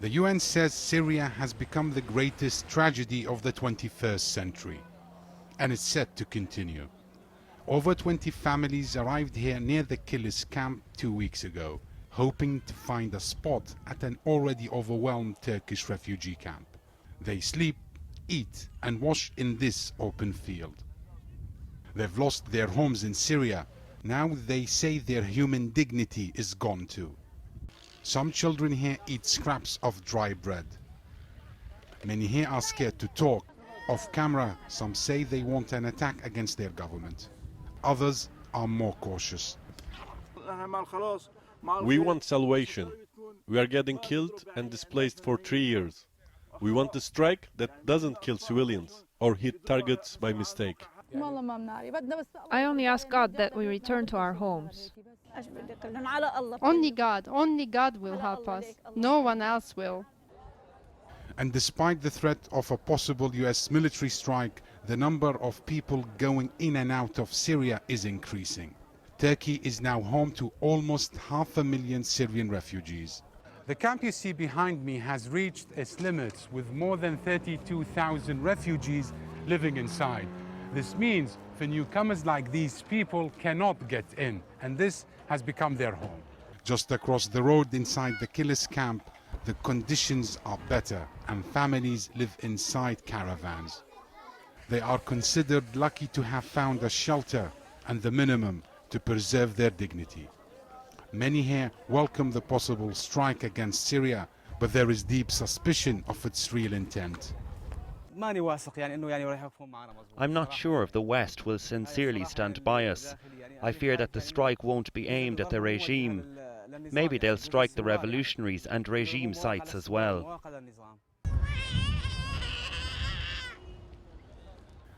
The UN says Syria has become the greatest tragedy of the 21st century, and it's set to continue. Over 20 families arrived here near the Kilis camp 2 weeks ago, hoping to find a spot at an already overwhelmed Turkish refugee camp. They sleep, eat, and wash in this open field. They've lost their homes in Syria. Now they say their human dignity is gone too. Some children here eat scraps of dry bread. Many here are scared to talk. Off camera, some say they want an attack against their government. Others are more cautious. We want salvation. We are getting killed and displaced for 3 years. We want a strike that doesn't kill civilians or hit targets by mistake. I only ask God that we return to our homes. Only God will help us. No one else will. And despite the threat of a possible US military strike, the number of people going in and out of Syria is increasing. Turkey is now home to almost 500,000 Syrian refugees. The camp you see behind me has reached its limits with more than 32,000 refugees living inside. This means for newcomers like these, people cannot get in, and this has become their home. Just across the road inside the Kilis camp, the conditions are better and families live inside caravans. They are considered lucky to have found a shelter and the minimum to preserve their dignity. Many here welcome the possible strike against Syria, but there is deep suspicion of its real intent. I'm not sure if the West will sincerely stand by us. I fear that the strike won't be aimed at the regime. Maybe they'll strike the revolutionaries and regime sites as well.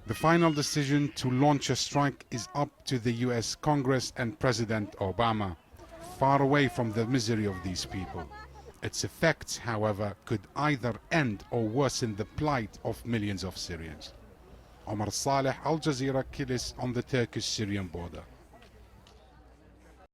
The final decision to launch a strike is up to the US Congress and President Obama, far away from the misery of these people. Its effects, however, could either end or worsen the plight of millions of Syrians. Omar, Saleh, Al Jazeera, Kilis on the Turkish-Syrian border.